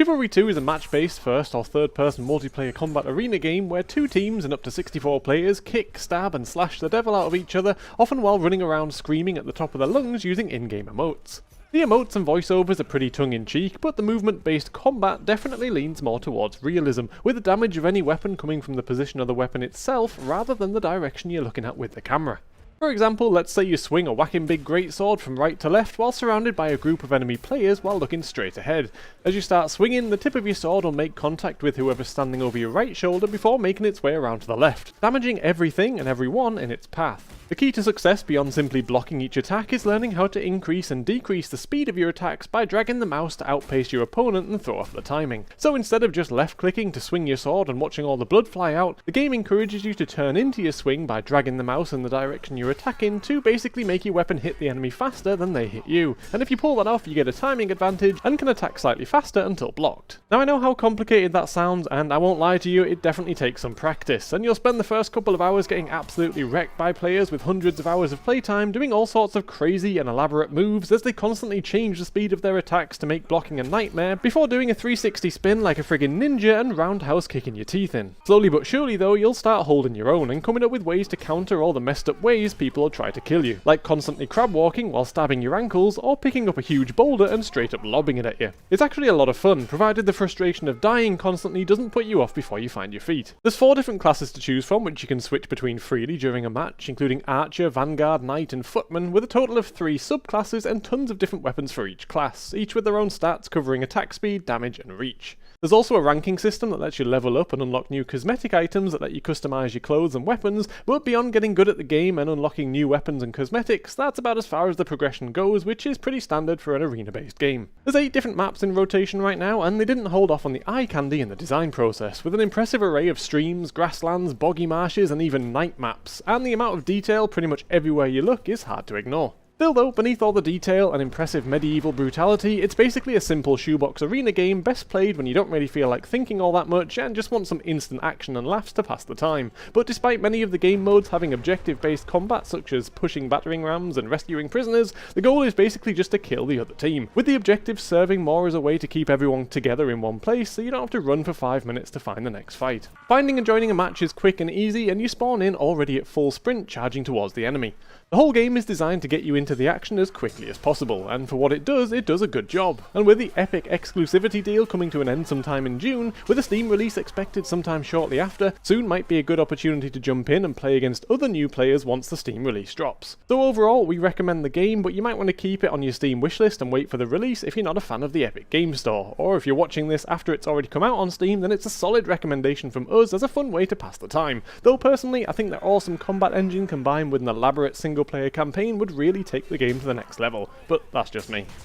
Chivalry 2 is a match-based first or third-person multiplayer combat arena game where two teams and up to 64 players kick, stab and slash the devil out of each other, often while running around screaming at the top of their lungs using in-game emotes. The emotes and voiceovers are pretty tongue-in-cheek, but the movement-based combat definitely leans more towards realism, with the damage of any weapon coming from the position of the weapon itself rather than the direction you're looking at with the camera. For example, let's say you swing a whacking big greatsword from right to left while surrounded by a group of enemy players while looking straight ahead. As you start swinging, the tip of your sword will make contact with whoever's standing over your right shoulder before making its way around to the left, damaging everything and everyone in its path. The key to success beyond simply blocking each attack is learning how to increase and decrease the speed of your attacks by dragging the mouse to outpace your opponent and throw off the timing. So instead of just left clicking to swing your sword and watching all the blood fly out, the game encourages you to turn into your swing by dragging the mouse in the direction you're attacking to basically make your weapon hit the enemy faster than they hit you. And if you pull that off, you get a timing advantage and can attack slightly faster until blocked. Now I know how complicated that sounds, and I won't lie to you, it definitely takes some practice, and you'll spend the first couple of hours getting absolutely wrecked by players with hundreds of hours of playtime doing all sorts of crazy and elaborate moves as they constantly change the speed of their attacks to make blocking a nightmare before doing a 360 spin like a friggin' ninja and roundhouse kicking your teeth in. Slowly but surely though, you'll start holding your own and coming up with ways to counter all the messed up ways people will try to kill you, like constantly crab walking while stabbing your ankles or picking up a huge boulder and straight up lobbing it at you. It's actually a lot of fun, provided the frustration of dying constantly doesn't put you off before you find your feet. There's 4 different classes to choose from which you can switch between freely during a match, including Archer, Vanguard, Knight and Footman, with a total of 3 subclasses and tons of different weapons for each class, each with their own stats covering attack speed, damage and reach. There's also a ranking system that lets you level up and unlock new cosmetic items that let you customize your clothes and weapons, but beyond getting good at the game and unlocking new weapons and cosmetics, that's about as far as the progression goes, which is pretty standard for an arena-based game. There's 8 different maps in rotation right now, and they didn't hold off on the eye candy in the design process, with an impressive array of streams, grasslands, boggy marshes and even night maps, and the amount of detail pretty much everywhere you look is hard to ignore. Still though, beneath all the detail and impressive medieval brutality, it's basically a simple shoebox arena game best played when you don't really feel like thinking all that much and just want some instant action and laughs to pass the time. But despite many of the game modes having objective-based combat such as pushing battering rams and rescuing prisoners, the goal is basically just to kill the other team, with the objective serving more as a way to keep everyone together in one place so you don't have to run for 5 minutes to find the next fight. Finding and joining a match is quick and easy, and you spawn in already at full sprint charging towards the enemy. The whole game is designed to get you into the action as quickly as possible, and for what it does a good job. And with the epic exclusivity deal coming to an end sometime in June, with a Steam release expected sometime shortly after, soon might be a good opportunity to jump in and play against other new players once the Steam release drops. So overall, we recommend the game, but you might want to keep it on your Steam wishlist and wait for the release if you're not a fan of the Epic Game Store, or if you're watching this after it's already come out on Steam, then it's a solid recommendation from us as a fun way to pass the time. Though personally, I think their awesome combat engine combined with an elaborate single-player campaign would really take the game to the next level, but that's just me.